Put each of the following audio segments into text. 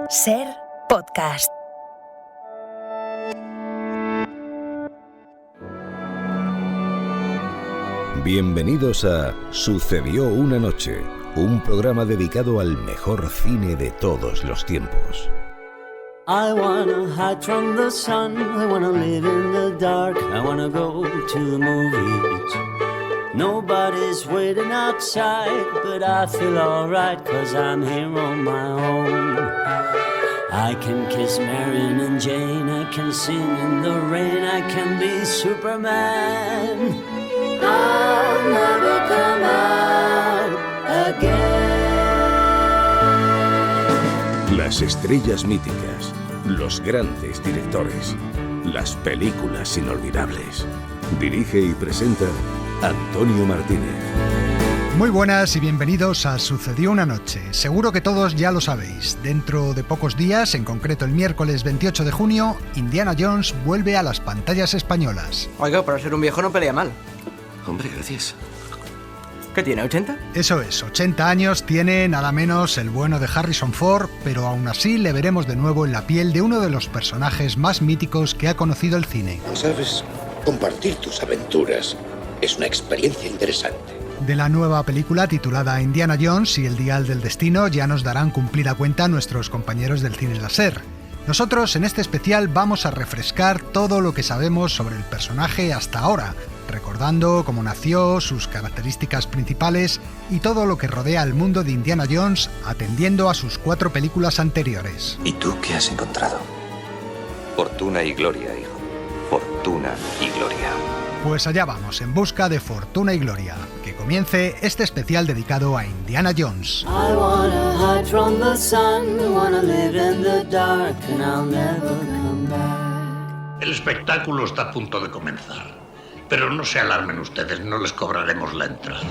Ser podcast. Bienvenidos a Sucedió una noche, un programa dedicado al mejor cine de todos los tiempos. I wanna hide from the sun, I wanna live in the dark, I wanna go to the movies. Nobody's waiting outside, but I feel alright, 'cause I'm here on my own. I can kiss Marion and Jane, I can sing in the rain, I can be Superman. I'll never come out again. Las estrellas míticas, los grandes directores, las películas inolvidables. Dirige y presenta Antonio Martínez. Muy buenas y bienvenidos a Sucedió una noche. Seguro que todos ya lo sabéis. Dentro de pocos días, en concreto el miércoles 28 de junio, Indiana Jones vuelve a las pantallas españolas. Oiga, para ser un viejo no pelea mal. Hombre, gracias. ¿Qué tiene, 80? Eso es, 80 años tiene nada menos el bueno de Harrison Ford, pero aún así le veremos de nuevo en la piel de uno de los personajes más míticos que ha conocido el cine. ¿Sabes? Compartir tus aventuras es una experiencia interesante. De la nueva película titulada Indiana Jones y el Dial del Destino ya nos darán cumplida cuenta nuestros compañeros del Cine Láser. Nosotros en este especial vamos a refrescar todo lo que sabemos sobre el personaje hasta ahora, recordando cómo nació, sus características principales y todo lo que rodea al mundo de Indiana Jones, atendiendo a sus 4 películas anteriores. ¿Y tú qué has encontrado? Fortuna y gloria, hijo. Fortuna y gloria. Pues allá vamos, en busca de fortuna y gloria. Que comience este especial dedicado a Indiana Jones. I wanna hide from the sun, I wanna live in the dark, and I'll never come back. El espectáculo está a punto de comenzar, pero no se alarmen ustedes, no les cobraremos la entrada.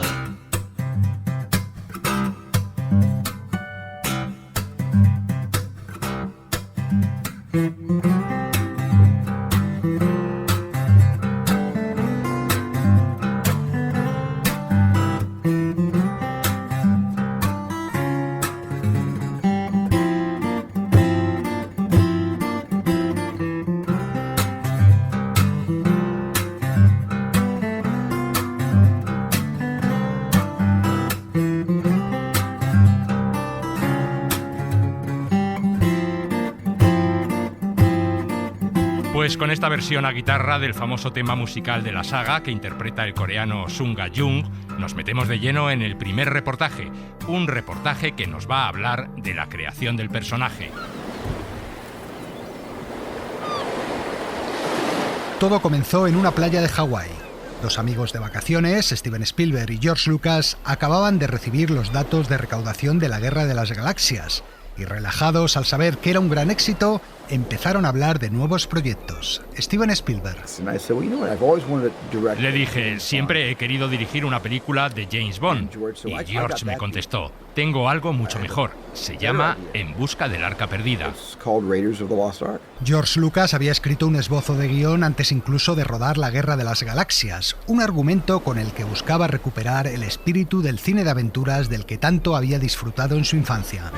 Pues con esta versión a guitarra del famoso tema musical de la saga que interpreta el coreano Sung Ha-jung, nos metemos de lleno en el primer reportaje, un reportaje que nos va a hablar de la creación del personaje. Todo comenzó en una playa de Hawái. Dos amigos de vacaciones, Steven Spielberg y George Lucas, acababan de recibir los datos de recaudación de la Guerra de las Galaxias y, relajados al saber que era un gran éxito, empezaron a hablar de nuevos proyectos. Steven Spielberg. Le dije, siempre he querido dirigir una película de James Bond. Y George me contestó, tengo algo mucho mejor. Se llama En busca del arca perdida. George Lucas había escrito un esbozo de guión antes incluso de rodar La Guerra de las Galaxias, un argumento con el que buscaba recuperar el espíritu del cine de aventuras del que tanto había disfrutado en su infancia.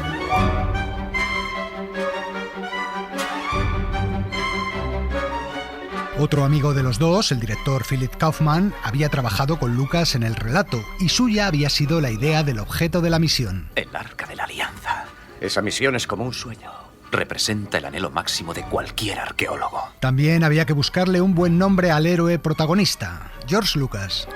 Otro amigo de los dos, el director Philip Kaufman, había trabajado con Lucas en el relato y suya había sido la idea del objeto de la misión. El Arca de la Alianza. Esa misión es como un sueño. Representa el anhelo máximo de cualquier arqueólogo. También había que buscarle un buen nombre al héroe protagonista, George Lucas.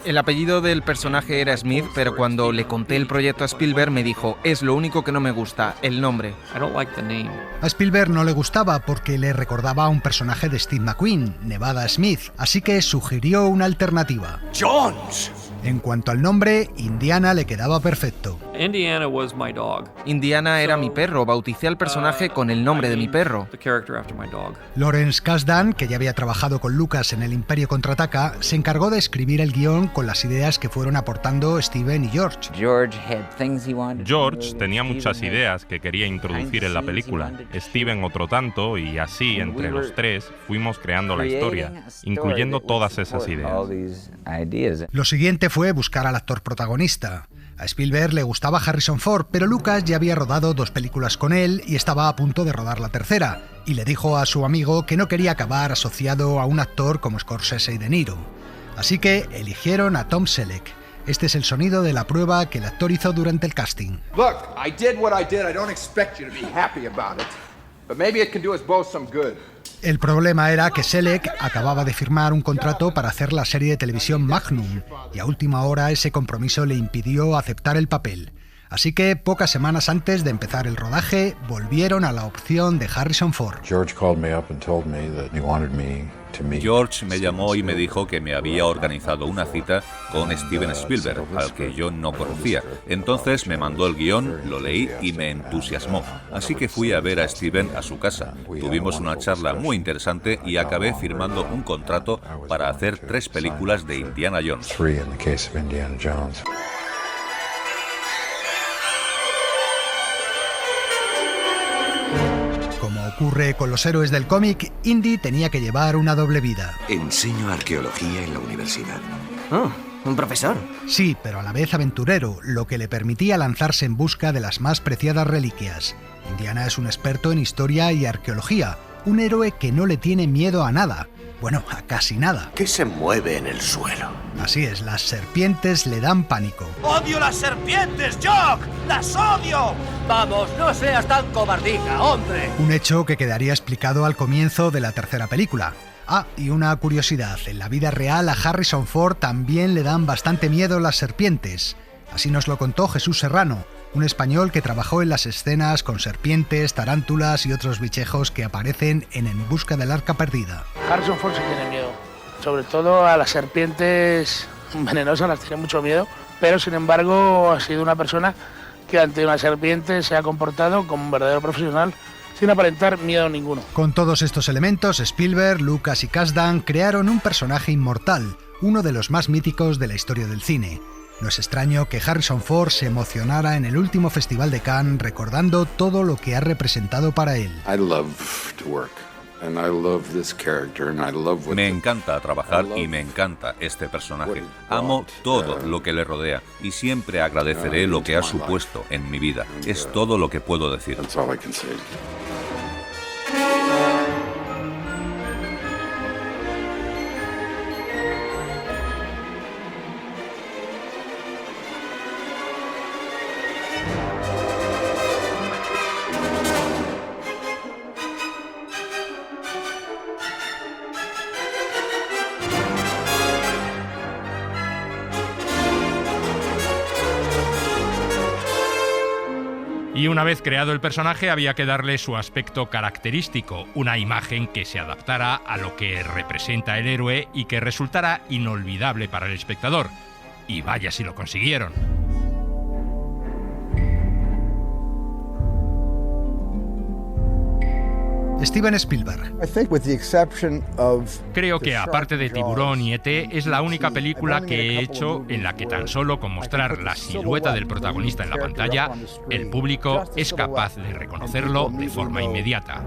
El apellido del personaje era Smith, pero cuando le conté el proyecto a Spielberg me dijo, es lo único que no me gusta, el nombre. A Spielberg no le gustaba porque le recordaba a un personaje de Steve McQueen, Nevada Smith, así que sugirió una alternativa. ¡Jones! En cuanto al nombre, Indiana le quedaba perfecto. Indiana era mi perro, bauticé al personaje con el nombre de mi perro. Lawrence Kasdan, que ya había trabajado con Lucas en El Imperio Contraataca, se encargó de escribir el guión con las ideas que fueron aportando Steven y George. George tenía muchas ideas que quería introducir en la película, Steven otro tanto, y así, entre los tres, fuimos creando la historia, incluyendo todas esas ideas. Lo siguiente fue buscar al actor protagonista. A Spielberg le gustaba Harrison Ford, pero Lucas ya había rodado 2 películas con él y estaba a punto de rodar la tercera, y le dijo a su amigo que no quería acabar asociado a un actor como Scorsese y De Niro. Así que eligieron a Tom Selleck. Este es el sonido de la prueba que el actor hizo durante el casting. Look, I did what I did. I don't expect you to be happy about it, but maybe it can do us both some good. El problema era que Selleck acababa de firmar un contrato para hacer la serie de televisión Magnum, y a última hora ese compromiso le impidió aceptar el papel. Así que, pocas semanas antes de empezar el rodaje, volvieron a la opción de Harrison Ford. George me llamó y me dijo que me había organizado una cita con Steven Spielberg, al que yo no conocía. Entonces me mandó el guión, lo leí y me entusiasmó. Así que fui a ver a Steven a su casa. Tuvimos una charla muy interesante y acabé firmando un contrato para hacer 3 películas de Indiana Jones. Como ocurre con los héroes del cómic, Indy tenía que llevar una doble vida. Enseño arqueología en la universidad. Oh, ¿un profesor? Sí, pero a la vez aventurero, lo que le permitía lanzarse en busca de las más preciadas reliquias. Indiana es un experto en historia y arqueología, un héroe que no le tiene miedo a nada. Bueno, a casi nada. ¿Qué se mueve en el suelo? Así es, las serpientes le dan pánico. ¡Odio las serpientes, Jock! ¡Las odio! Vamos, no seas tan cobardica, hombre. Un hecho que quedaría explicado al comienzo de la tercera película. Ah, y una curiosidad, en la vida real a Harrison Ford también le dan bastante miedo las serpientes. Así nos lo contó Jesús Serrano, un español que trabajó en las escenas con serpientes, tarántulas y otros bichejos que aparecen en En busca del arca perdida. Harrison Ford sí tiene miedo, sobre todo a las serpientes venenosas las tiene mucho miedo, pero sin embargo ha sido una persona que ante una serpiente se ha comportado como un verdadero profesional sin aparentar miedo ninguno. Con todos estos elementos, Spielberg, Lucas y Kasdan crearon un personaje inmortal, uno de los más míticos de la historia del cine. No es extraño que Harrison Ford se emocionara en el último Festival de Cannes recordando todo lo que ha representado para él. Me encanta trabajar y me encanta este personaje. Amo todo lo que le rodea y siempre agradeceré lo que ha supuesto en mi vida. Es todo lo que puedo decir. Y una vez creado el personaje había que darle su aspecto característico, una imagen que se adaptara a lo que representa el héroe y que resultara inolvidable para el espectador. Y vaya si lo consiguieron. Steven Spielberg. Creo que aparte de Tiburón y E.T. es la única película que he hecho en la que tan solo con mostrar la silueta del protagonista en la pantalla, el público es capaz de reconocerlo de forma inmediata.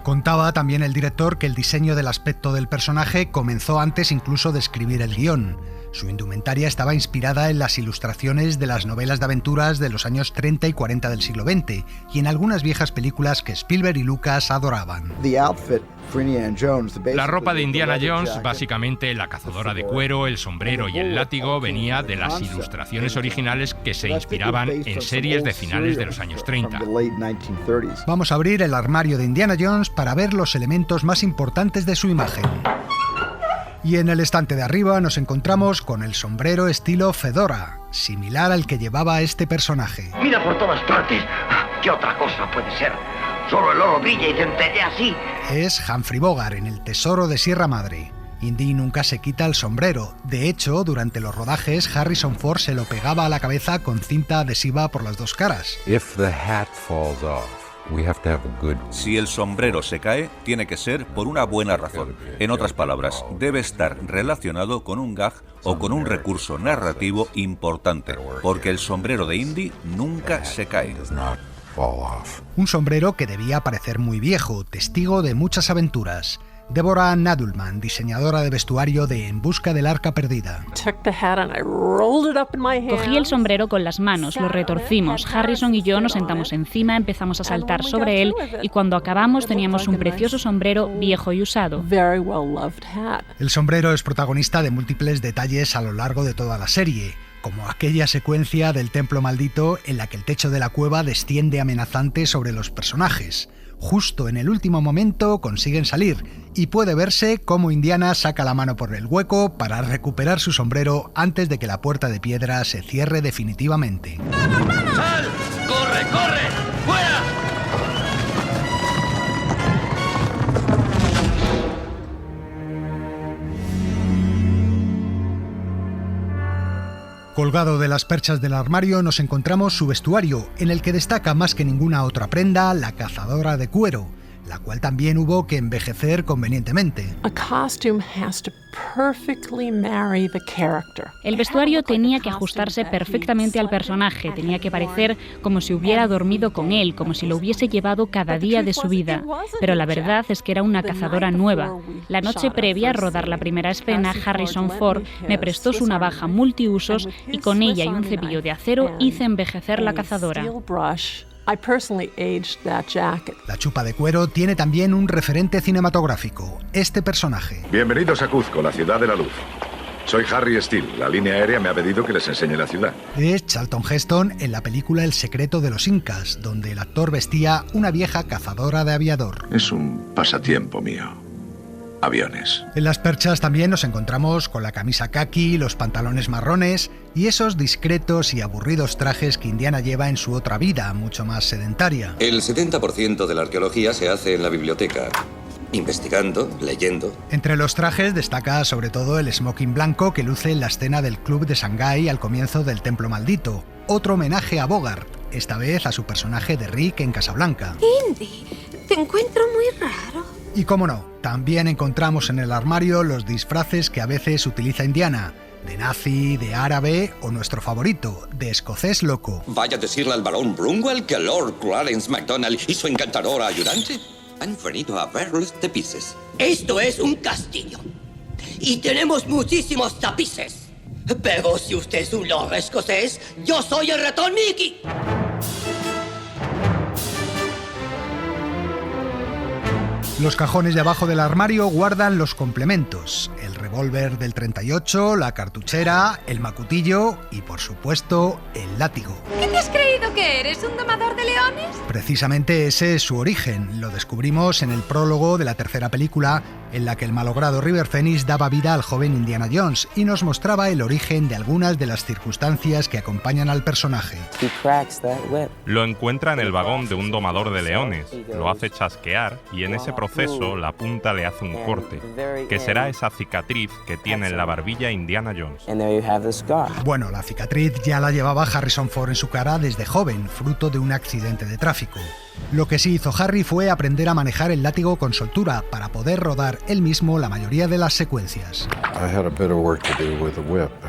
Contaba también el director que el diseño del aspecto del personaje comenzó antes incluso de escribir el guión. Su indumentaria estaba inspirada en las ilustraciones de las novelas de aventuras de los años 30 y 40 del siglo XX y en algunas viejas películas que Spielberg y Lucas adoraban. La ropa de Indiana Jones, básicamente la cazadora de cuero, el sombrero y el látigo, venía de las ilustraciones originales que se inspiraban en series de finales de los años 30. Vamos a abrir el armario de Indiana Jones para ver los elementos más importantes de su imagen. Y en el estante de arriba nos encontramos con el sombrero estilo fedora, similar al que llevaba este personaje. ¡Mira por todas partes! ¿Qué otra cosa puede ser? Solo el oro brilla y centellea así. Es Humphrey Bogart en El tesoro de Sierra Madre. Indy nunca se quita el sombrero. De hecho, durante los rodajes, Harrison Ford se lo pegaba a la cabeza con cinta adhesiva por las dos caras. Si el sombrero se cae, tiene que ser por una buena razón. En otras palabras, debe estar relacionado con un gag o con un recurso narrativo importante, porque el sombrero de Indy nunca se cae. Un sombrero que debía parecer muy viejo, testigo de muchas aventuras. Deborah Nadelman, diseñadora de vestuario de En busca del arca perdida. Cogí el sombrero con las manos, lo retorcimos. Harrison y yo nos sentamos encima, empezamos a saltar sobre él y cuando acabamos teníamos un precioso sombrero viejo y usado. El sombrero es protagonista de múltiples detalles a lo largo de toda la serie, como aquella secuencia del templo maldito en la que el techo de la cueva desciende amenazante sobre los personajes. Justo en el último momento consiguen salir y puede verse cómo Indiana saca la mano por el hueco para recuperar su sombrero antes de que la puerta de piedra se cierre definitivamente. ¡Sal! ¡Corre, corre! ¡Fuera! Colgado de las perchas del armario nos encontramos su vestuario, en el que destaca más que ninguna otra prenda la cazadora de cuero, la cual también hubo que envejecer convenientemente. El vestuario tenía que ajustarse perfectamente al personaje, tenía que parecer como si hubiera dormido con él, como si lo hubiese llevado cada día de su vida. Pero la verdad es que era una cazadora nueva. La noche previa a rodar la primera escena, Harrison Ford me prestó su navaja multiusos y con ella y un cepillo de acero hice envejecer la cazadora. La chupa de cuero tiene también un referente cinematográfico, este personaje. Bienvenidos a Cuzco, la ciudad de la luz. Soy Harry Steele. La línea aérea me ha pedido que les enseñe la ciudad. Es Charlton Heston en la película El secreto de los Incas, donde el actor vestía una vieja cazadora de aviador. Es un pasatiempo mío. Aviones. En las perchas también nos encontramos con la camisa caqui, los pantalones marrones y esos discretos y aburridos trajes que Indiana lleva en su otra vida, mucho más sedentaria. El 70% de la arqueología se hace en la biblioteca. Investigando, leyendo. Entre los trajes destaca sobre todo el smoking blanco que luce en la escena del club de Shanghái al comienzo del Templo Maldito. Otro homenaje a Bogart, esta vez a su personaje de Rick en Casablanca. Indy, te encuentro muy raro. Y cómo no, también encontramos en el armario los disfraces que a veces utiliza Indiana, de nazi, de árabe o nuestro favorito, de escocés loco. Vaya a decirle al barón Brunwell que Lord Clarence MacDonald y su encantadora ayudante han venido a ver los tapices. Esto es un castillo y tenemos muchísimos tapices. Pero si usted es un lord escocés, yo soy el ratón Mickey. Los cajones de abajo del armario guardan los complementos, el revólver del 38, la cartuchera, el macutillo y, por supuesto, el látigo. ¿Qué te has creído que eres, un domador de leones? Precisamente ese es su origen, lo descubrimos en el prólogo de la tercera película, en la que el malogrado River Phoenix daba vida al joven Indiana Jones y nos mostraba el origen de algunas de las circunstancias que acompañan al personaje. Lo encuentra en el vagón de un domador de leones, lo hace chasquear y en ese proceso la punta le hace un corte, que será esa cicatriz que tiene en la barbilla Indiana Jones. Bueno, la cicatriz ya la llevaba Harrison Ford en su cara desde joven, fruto de un accidente de tráfico. Lo que sí hizo Harry fue aprender a manejar el látigo con soltura para poder rodar él mismo la mayoría de las secuencias.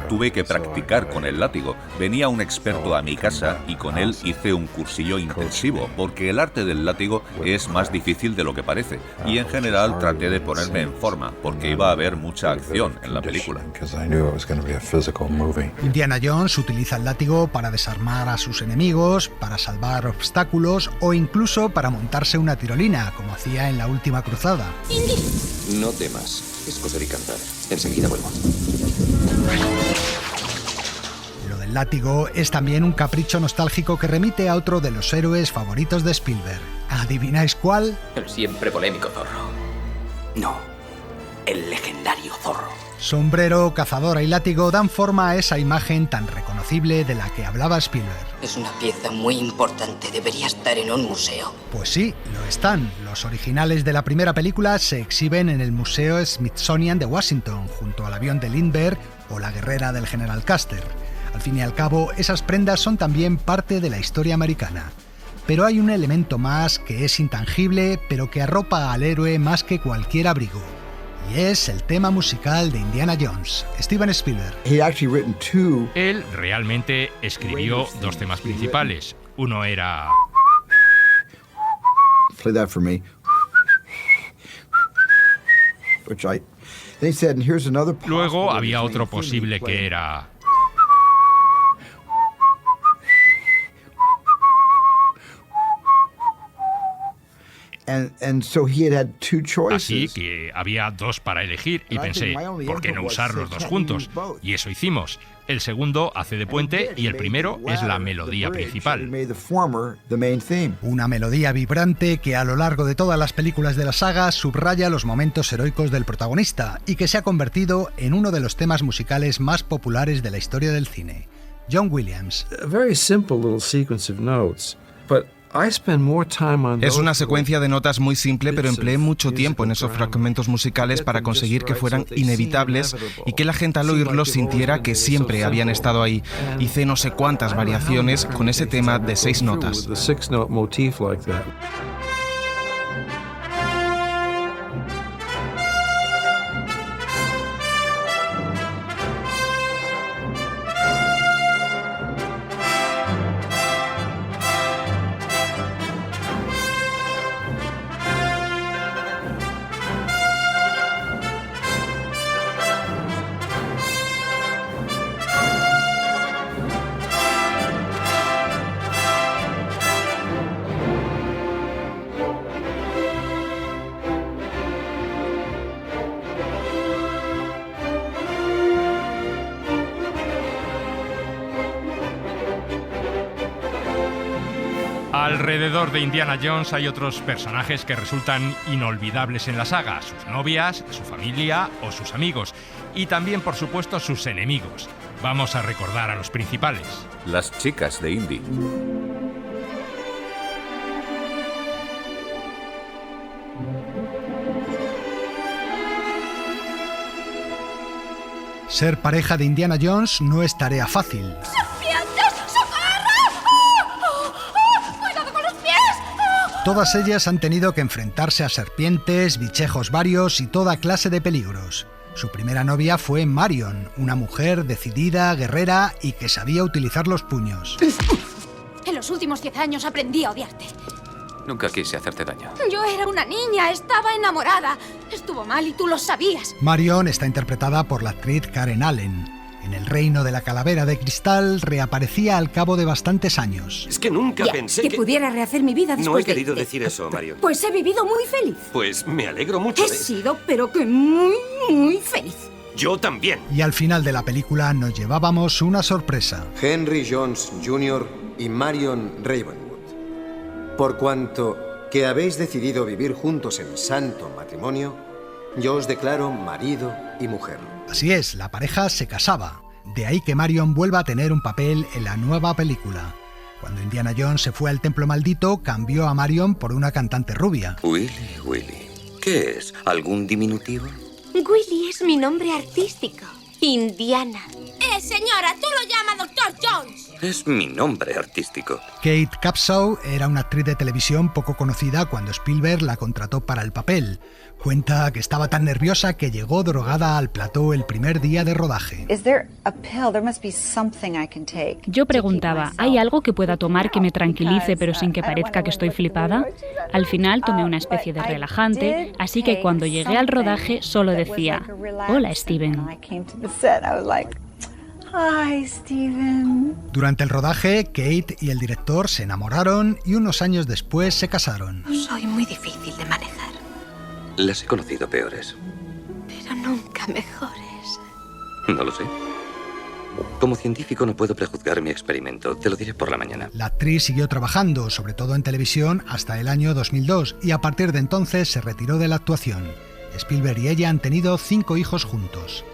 Tuve que practicar con el látigo. Venía un experto a mi casa y con él hice un cursillo intensivo, porque el arte del látigo es más difícil de lo que parece. Y en general traté de ponerme en forma, porque iba a haber mucha acción en la película. Indiana Jones utiliza el látigo para desarmar a sus enemigos, para salvar obstáculos o incluso para montarse una tirolina, como hacía en la última cruzada. No temas, es coser y cantar. Enseguida vuelvo. Lo del látigo es también un capricho nostálgico que remite a otro de los héroes favoritos de Spielberg. ¿Adivináis cuál? El siempre polémico zorro. No, el legendario zorro. Sombrero, cazadora y látigo dan forma a esa imagen tan reconocible de la que hablaba Spielberg. Es una pieza muy importante, debería estar en un museo. Pues sí, lo están. Los originales de la primera película se exhiben en el Museo Smithsonian de Washington, junto al avión de Lindbergh o la guerrera del general Custer. Al fin y al cabo, esas prendas son también parte de la historia americana. Pero hay un elemento más que es intangible, pero que arropa al héroe más que cualquier abrigo. Y es el tema musical de Indiana Jones, Steven Spielberg. Él realmente escribió dos temas principales. Uno era... Luego había otro posible que era... Así que había dos para elegir y pensé, ¿por qué no usar los dos juntos? Y eso hicimos. El segundo hace de puente y el primero es la melodía principal. Una melodía vibrante que a lo largo de todas las películas de la saga subraya los momentos heroicos del protagonista y que se ha convertido en uno de los temas musicales más populares de la historia del cine. John Williams. Es una secuencia de notas muy simple, pero empleé mucho tiempo en esos fragmentos musicales para conseguir que fueran inevitables y que la gente al oírlos sintiera que siempre habían estado ahí. Hice no sé cuántas variaciones con ese tema de 6 notas. Alrededor de Indiana Jones hay otros personajes que resultan inolvidables en la saga, sus novias, su familia o sus amigos, y también, por supuesto, sus enemigos. Vamos a recordar a los principales. Las chicas de Indy. Ser pareja de Indiana Jones no es tarea fácil. Todas ellas han tenido que enfrentarse a serpientes, bichejos varios y toda clase de peligros. Su primera novia fue Marion, una mujer decidida, guerrera y que sabía utilizar los puños. En los últimos 10 años aprendí a odiarte. Nunca quise hacerte daño. Yo era una niña, estaba enamorada. Estuvo mal y tú lo sabías. Marion está interpretada por la actriz Karen Allen. En El reino de la calavera de cristal reaparecía al cabo de bastantes años. Es que nunca pensé que pudiera rehacer mi vida después No he querido decir eso, Marion. Pues he vivido muy feliz. Pues me alegro mucho He sido, pero que muy feliz. Yo también. Y al final de la película nos llevábamos una sorpresa. Henry Jones Jr. y Marion Ravenwood. Por cuanto que habéis decidido vivir juntos en santo matrimonio, yo os declaro marido y mujer. Así es, la pareja se casaba. De ahí que Marion vuelva a tener un papel en la nueva película. Cuando Indiana Jones se fue al templo maldito, cambió a Marion por una cantante rubia. Willy. ¿Qué es? ¿Algún diminutivo? Willy es mi nombre artístico. Indiana. Señora, tú lo llamas Dr. Jones. Es mi nombre artístico. Kate Capshaw era una actriz de televisión poco conocida cuando Spielberg la contrató para el papel. Cuenta que estaba tan nerviosa que llegó drogada al plató el primer día de rodaje. Yo preguntaba, ¿hay algo que pueda tomar que me tranquilice pero sin que parezca que estoy flipada? Al final tomé una especie de relajante, así que cuando llegué al rodaje solo decía, hola Steven. Hi, Steven. Durante el rodaje, Kate y el director se enamoraron y unos años después se casaron. Soy muy difícil de manejar. Las he conocido peores. Pero nunca mejores. No lo sé. Como científico no puedo prejuzgar mi experimento. Te lo diré por la mañana. La actriz siguió trabajando, sobre todo en televisión, hasta el año 2002 y a partir de entonces se retiró de la actuación. Spielberg y ella han tenido 5 hijos juntos.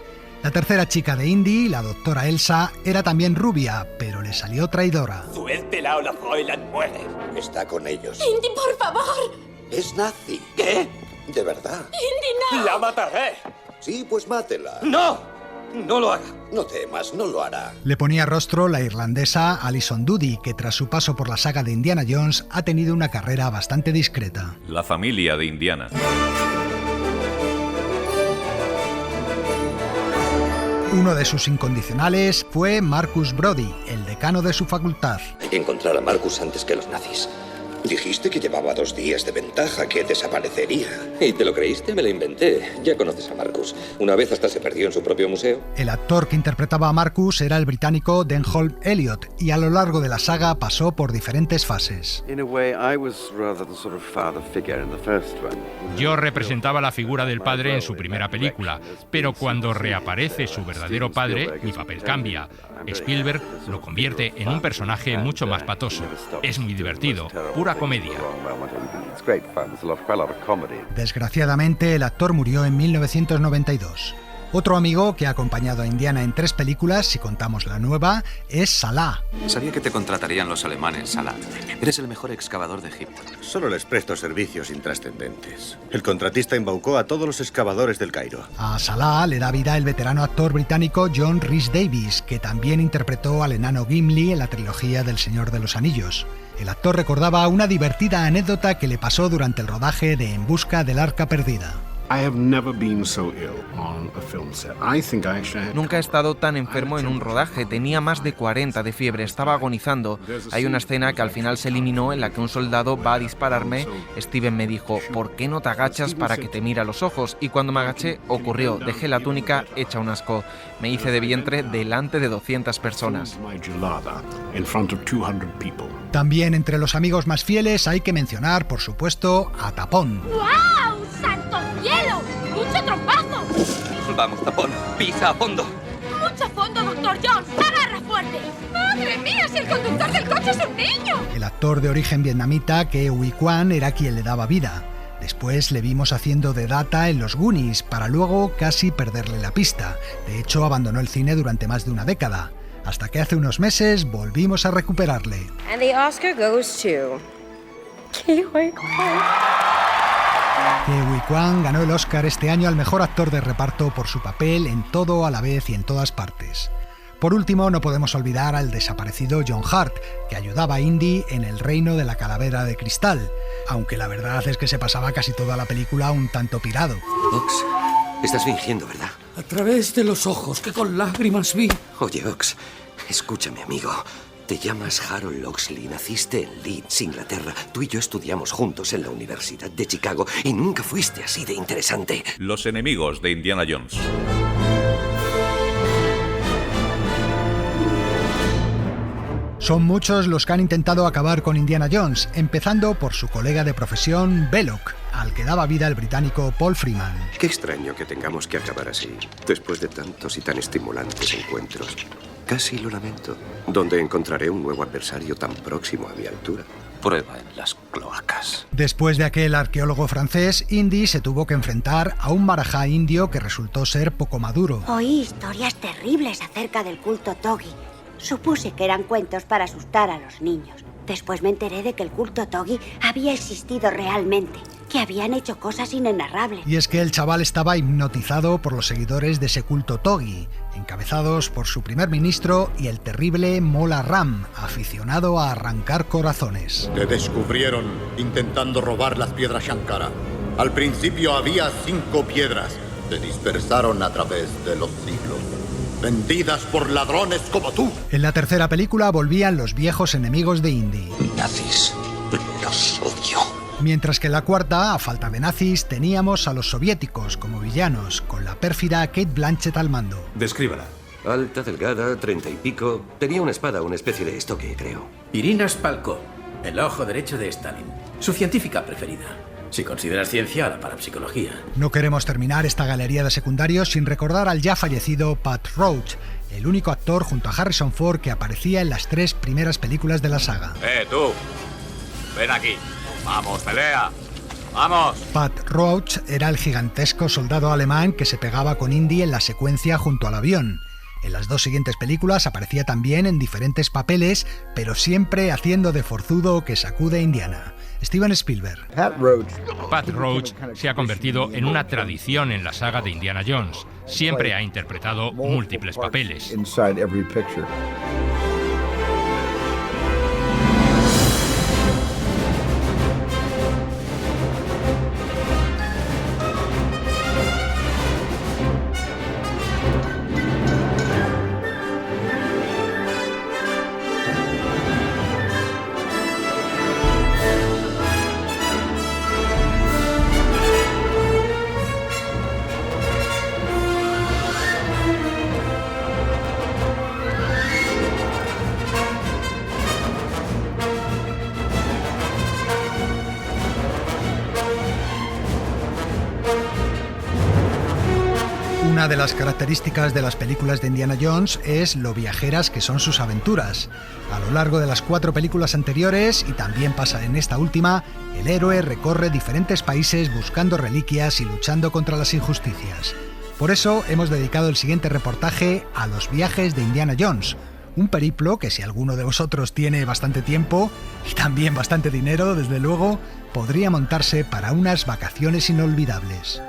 La tercera chica de Indy, la doctora Elsa, era también rubia, pero le salió traidora. Suéltela o la Fräulein muere. Está con ellos. Indy, por favor. Es nazi. ¿Qué? De verdad. Indy, no. ¡La mataré! Sí, pues mátela. ¡No! ¡No lo haga! No temas, no lo hará. Le ponía rostro la irlandesa Alison Doody, que tras su paso por la saga de Indiana Jones ha tenido una carrera bastante discreta. La familia de Indiana. Uno de sus incondicionales fue Marcus Brody, el decano de su facultad. Hay que encontrar a Marcus antes que los nazis. Dijiste que llevaba 2 días de ventaja, que desaparecería. ¿Y te lo creíste? Me lo inventé. Ya conoces a Marcus. Una vez hasta se perdió en su propio museo. El actor que interpretaba a Marcus era el británico Denholm Elliott y a lo largo de la saga pasó por diferentes fases. Yo representaba la figura del padre en su primera película, pero cuando reaparece su verdadero padre, mi papel cambia. Spielberg lo convierte en un personaje mucho más patoso. Es muy divertido, pura comedia. Desgraciadamente, el actor murió en 1992. Otro amigo que ha acompañado a Indiana en 3 películas, si contamos la nueva, es Salah. Sabía que te contratarían los alemanes, Salah. Eres el mejor excavador de Egipto. Solo les presto servicios intrascendentes. El contratista embaucó a todos los excavadores del Cairo. A Salah le da vida el veterano actor británico John Rhys Davies, que también interpretó al enano Gimli en la trilogía del Señor de los Anillos. El actor recordaba una divertida anécdota que le pasó durante el rodaje de En busca del arca perdida. Nunca he estado tan enfermo en un rodaje. Tenía más de 40 de fiebre, estaba agonizando. Hay una escena que al final se eliminó en la que un soldado va a dispararme. Steven me dijo, ¿por qué no te agachas para que te mire a los ojos? Y cuando me agaché, ocurrió. Dejé la túnica hecha un asco. Me hice de vientre delante de 200 personas. También entre los amigos más fieles hay que mencionar, por supuesto, a Tapón. ¡Guau! ¡Santo cielo! ¡Mucho trompazo! Vamos, Tapón, pisa a fondo. ¡Mucho fondo, Dr. Jones! ¡Agarra fuerte! ¡Madre mía! ¡Si el conductor del coche es un niño! El actor de origen vietnamita Ke Huy Quan era quien le daba vida. Después le vimos haciendo de Data en Los Goonies, para luego casi perderle la pista. De hecho, abandonó el cine durante más de una década. Hasta que hace unos meses volvimos a recuperarle. And the Oscar goes to Ke Huy Quan. Ke Huy Quan ganó el Oscar este año al mejor actor de reparto por su papel en Todo a la vez y en todas partes. Por último, no podemos olvidar al desaparecido John Hurt, que ayudaba a Indy en El reino de la calavera de cristal, aunque la verdad es que se pasaba casi toda la película un tanto pirado. Ox, estás fingiendo, ¿verdad? A través de los ojos que con lágrimas vi. Oye, Ox, escúchame, amigo. Te llamas Harold Locksley, naciste en Leeds, Inglaterra. Tú y yo estudiamos juntos en la Universidad de Chicago y nunca fuiste así de interesante. Los enemigos de Indiana Jones. Son muchos los que han intentado acabar con Indiana Jones, empezando por su colega de profesión, Belloc, al que daba vida el británico Paul Freeman. Qué extraño que tengamos que acabar así, después de tantos y tan estimulantes encuentros. Casi lo lamento. ¿Dónde encontraré un nuevo adversario tan próximo a mi altura? Prueba en las cloacas. Después de aquel arqueólogo francés, Indy se tuvo que enfrentar a un marajá indio que resultó ser poco maduro. Oí historias terribles acerca del culto Togi. Supuse que eran cuentos para asustar a los niños. Después me enteré de que el culto Togi había existido realmente, que habían hecho cosas inenarrables. Y es que el chaval estaba hipnotizado por los seguidores de ese culto Togi, encabezados por su primer ministro y el terrible Mola Ram, aficionado a arrancar corazones. Te descubrieron intentando robar las piedras Shankara. Al principio había 5 piedras. Te dispersaron a través de los siglos. Vendidas por ladrones como tú. En la tercera película volvían los viejos enemigos de Indy. Nazis, los odio. Mientras que en la cuarta, a falta de nazis, teníamos a los soviéticos como villanos, con la pérfida Kate Blanchett al mando. Descríbala. Alta, delgada, 30 y pico. Tenía una espada, una especie de estoque, creo. Irina Spalko, el ojo derecho de Stalin. Su científica preferida. Si consideras ciencia, la parapsicología. No queremos terminar esta galería de secundarios sin recordar al ya fallecido Pat Roach, el único actor junto a Harrison Ford que aparecía en las 3 primeras películas de la saga. Tú! ¡Ven aquí! ¡Vamos, pelea! ¡Vamos! Pat Roach era el gigantesco soldado alemán que se pegaba con Indy en la secuencia junto al avión. En las 2 siguientes películas aparecía también en diferentes papeles, pero siempre haciendo de forzudo que sacude a Indiana. Steven Spielberg. Pat Roach se ha convertido en una tradición en la saga de Indiana Jones. Siempre ha interpretado múltiples papeles. Una de las características de las películas de Indiana Jones es lo viajeras que son sus aventuras. A lo largo de las 4 películas anteriores, y también pasa en esta última, el héroe recorre diferentes países buscando reliquias y luchando contra las injusticias. Por eso hemos dedicado el siguiente reportaje a los viajes de Indiana Jones, un periplo que si alguno de vosotros tiene bastante tiempo y también bastante dinero, desde luego, podría montarse para unas vacaciones inolvidables.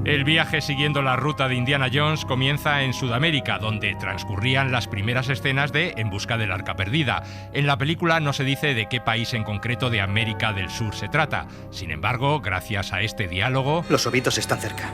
El viaje siguiendo la ruta de Indiana Jones comienza en Sudamérica, donde transcurrían las primeras escenas de En busca del arca perdida. En la película no se dice de qué país en concreto de América del Sur se trata. Sin embargo, gracias a este diálogo... Los ovitos están cerca.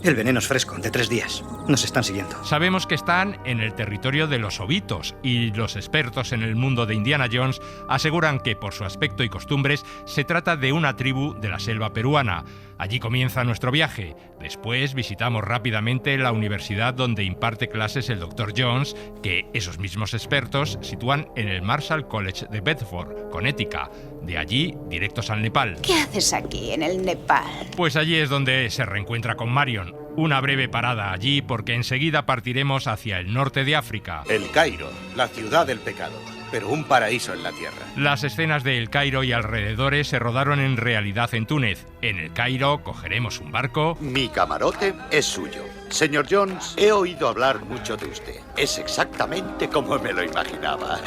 El veneno es fresco, de 3 días. Nos están siguiendo. Sabemos que están en el territorio de los ovitos y los expertos en el mundo de Indiana Jones aseguran que por su aspecto y costumbres se trata de una tribu de la selva peruana. Allí comienza nuestro viaje. Después visitamos rápidamente la universidad donde imparte clases el Dr. Jones, que esos mismos expertos sitúan en el Marshall College de Bedford, Connecticut. De allí, directos al Nepal. ¿Qué haces aquí, en el Nepal? Pues allí es donde se reencuentra con Marion. Una breve parada allí porque enseguida partiremos hacia el norte de África. El Cairo, la ciudad del pecado, pero un paraíso en la tierra. Las escenas de El Cairo y alrededores se rodaron en realidad en Túnez. En El Cairo cogeremos un barco. Mi camarote es suyo. Señor Jones, he oído hablar mucho de usted. Es exactamente como me lo imaginaba.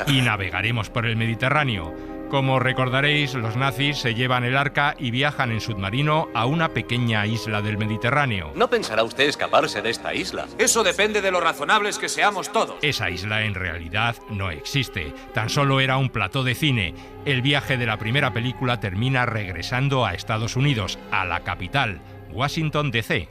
Y navegaremos por el Mediterráneo. Como recordaréis, los nazis se llevan el arca y viajan en submarino a una pequeña isla del Mediterráneo. No pensará usted escaparse de esta isla. Eso depende de lo razonables que seamos todos. Esa isla en realidad no existe. Tan solo era un plató de cine. El viaje de la primera película termina regresando a Estados Unidos, a la capital, Washington, D.C.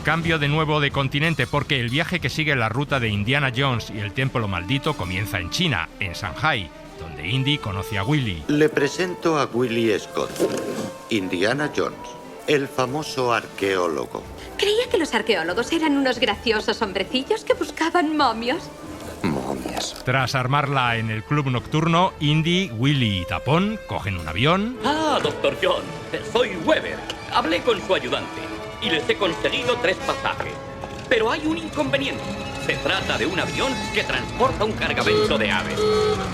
Cambio de nuevo de continente porque el viaje que sigue la ruta de Indiana Jones y el Templo Maldito comienza en China, en Shanghai, donde Indy conoce a Willy. Le presento a Willy Scott, Indiana Jones, el famoso arqueólogo. Creía que los arqueólogos eran unos graciosos hombrecillos que buscaban momios. Momias. Tras armarla en el club nocturno, Indy, Willy y Tapón cogen un avión. Ah, Dr. John, soy Weber. Hablé con su ayudante y les he conseguido 3 pasajes. Pero hay un inconveniente. Se trata de un avión que transporta un cargamento de aves.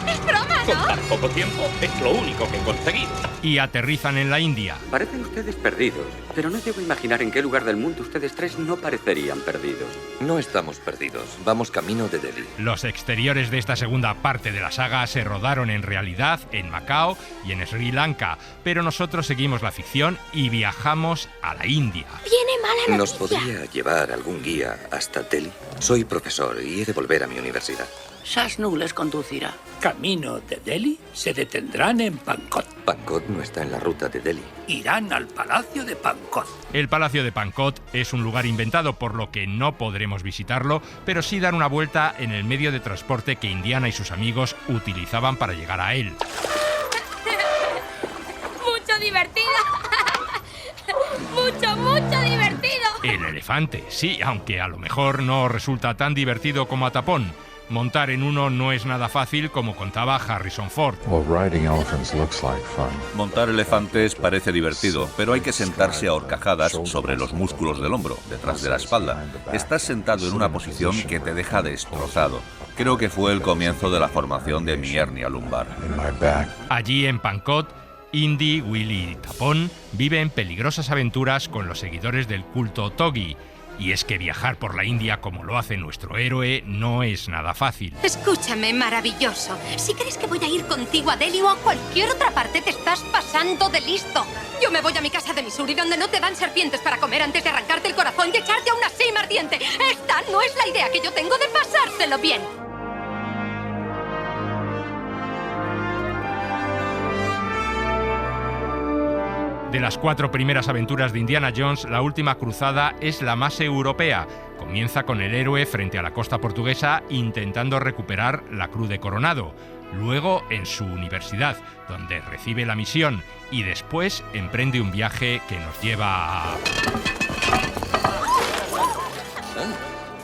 Es broma, ¿no? Con tan poco tiempo es lo único que he conseguido. Y aterrizan en la India. Parecen ustedes perdidos, pero no llego a imaginar en qué lugar del mundo ustedes 3 no parecerían perdidos. No estamos perdidos, vamos camino de Delhi. Los exteriores de esta segunda parte de la saga se rodaron en realidad en Macao y en Sri Lanka, pero nosotros seguimos la ficción y viajamos a la India. Viene mala noticia. ¿Nos podría llevar algún guía hasta Delhi? Soy profesor y he de volver a mi universidad. Shashnu les conducirá. Camino de Delhi se detendrán en Pankot. Pankot no está en la ruta de Delhi. Irán al Palacio de Pankot. El Palacio de Pankot es un lugar inventado, por lo que no podremos visitarlo, pero sí dar una vuelta en el medio de transporte que Indiana y sus amigos utilizaban para llegar a él. Mucho divertido. Mucho divertido. El elefante, sí, aunque a lo mejor no resulta tan divertido como a Tapón. Montar en uno no es nada fácil, como contaba Harrison Ford. Montar elefantes parece divertido, pero hay que sentarse a horcajadas sobre los músculos del hombro, detrás de la espalda. Estás sentado en una posición que te deja destrozado. Creo que fue el comienzo de la formación de mi hernia lumbar. Allí en Pankot, Indy, Willy y Tapón viven peligrosas aventuras con los seguidores del culto Togi. Y es que viajar por la India como lo hace nuestro héroe no es nada fácil. Escúchame, maravilloso. Si crees que voy a ir contigo a Delhi o a cualquier otra parte, te estás pasando de listo. Yo me voy a mi casa de Missouri, donde no te dan serpientes para comer antes de arrancarte el corazón y echarte a una sima ardiente. Esta no es la idea que yo tengo de pasárselo bien. De las 4 primeras aventuras de Indiana Jones, la última cruzada es la más europea. Comienza con el héroe frente a la costa portuguesa intentando recuperar la Cruz de Coronado. Luego en su universidad, donde recibe la misión. Y después emprende un viaje que nos lleva a...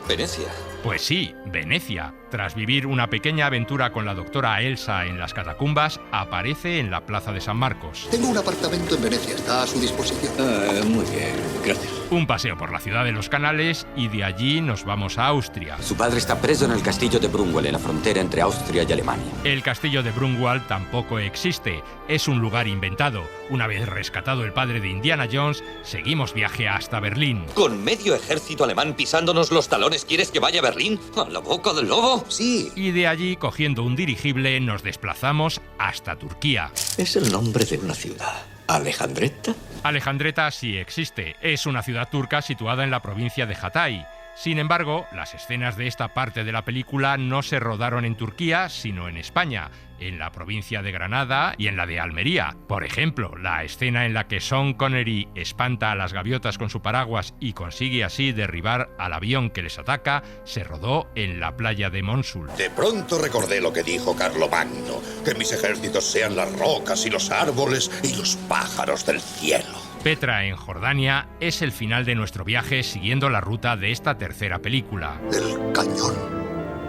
Venecia. Pues sí, Venecia. Tras vivir una pequeña aventura con la doctora Elsa en las catacumbas, aparece en la Plaza de San Marcos. Tengo un apartamento en Venecia, está a su disposición. Muy bien, gracias. Un paseo por la ciudad de los canales y de allí nos vamos a Austria. Su padre está preso en el castillo de Brunwald, en la frontera entre Austria y Alemania. El castillo de Brunwald tampoco existe, es un lugar inventado. Una vez rescatado el padre de Indiana Jones, seguimos viaje hasta Berlín. ¿Con medio ejército alemán pisándonos los talones quieres que vaya a Berlín? ¿A la boca del lobo? Sí. Y de allí, cogiendo un dirigible, nos desplazamos hasta Turquía. Es el nombre de una ciudad. ¿Alejandreta? Alejandreta sí existe. Es una ciudad turca situada en la provincia de Hatay. Sin embargo, las escenas de esta parte de la película no se rodaron en Turquía, sino en España, en la provincia de Granada y en la de Almería. Por ejemplo, la escena en la que Sean Connery espanta a las gaviotas con su paraguas y consigue así derribar al avión que les ataca, se rodó en la playa de Monsul. De pronto recordé lo que dijo Carlomagno, que mis ejércitos sean las rocas y los árboles y los pájaros del cielo. Petra, en Jordania, es el final de nuestro viaje siguiendo la ruta de esta tercera película. El cañón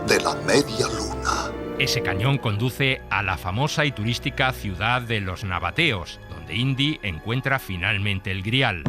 de la media luna. Ese cañón conduce a la famosa y turística ciudad de los nabateos, donde Indy encuentra finalmente el Grial.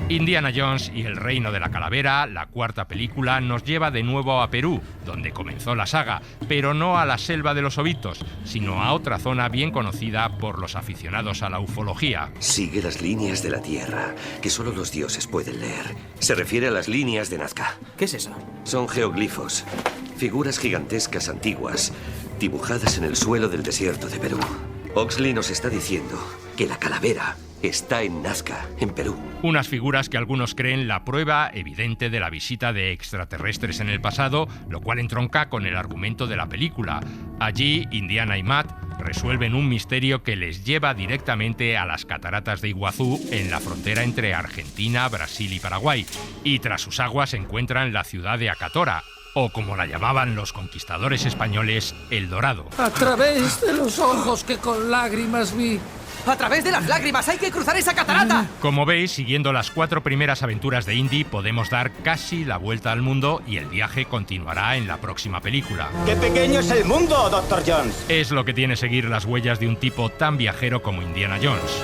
Indiana Jones y el Reino de la Calavera, la cuarta película, nos lleva de nuevo a Perú, donde comenzó la saga, pero no a la selva de los Obitos, sino a otra zona bien conocida por los aficionados a la ufología. Sigue las líneas de la Tierra, que solo los dioses pueden leer. Se refiere a las líneas de Nazca. ¿Qué es eso? Son geoglifos, figuras gigantescas antiguas, dibujadas en el suelo del desierto de Perú. Oxley nos está diciendo que la calavera está en Nazca, en Perú. Unas figuras que algunos creen la prueba evidente de la visita de extraterrestres en el pasado, lo cual entronca con el argumento de la película. Allí, Indiana y Matt resuelven un misterio que les lleva directamente a las cataratas de Iguazú, en la frontera entre Argentina, Brasil y Paraguay. Y tras sus aguas encuentran la ciudad de Acatora, o como la llamaban los conquistadores españoles, El Dorado. A través de los ojos que con lágrimas vi. ¡A través de las lágrimas! ¡Hay que cruzar esa catarata! Como veis, siguiendo las 4 primeras aventuras de Indy, podemos dar casi la vuelta al mundo y el viaje continuará en la próxima película. ¡Qué pequeño es el mundo, Dr. Jones! Es lo que tiene seguir las huellas de un tipo tan viajero como Indiana Jones.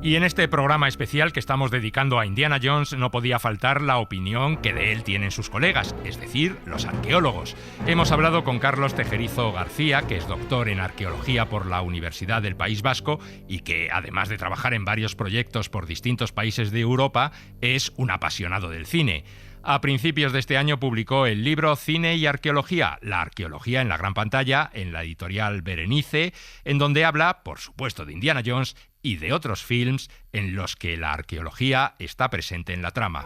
Y en este programa especial que estamos dedicando a Indiana Jones no podía faltar la opinión que de él tienen sus colegas, es decir, los arqueólogos. Hemos hablado con Carlos Tejerizo García, que es doctor en arqueología por la Universidad del País Vasco y que, además de trabajar en varios proyectos por distintos países de Europa, es un apasionado del cine. A principios de este año publicó el libro Cine y Arqueología, la arqueología en la gran pantalla, en la editorial Berenice, en donde habla, por supuesto, de Indiana Jones y de otros films en los que la arqueología está presente en la trama.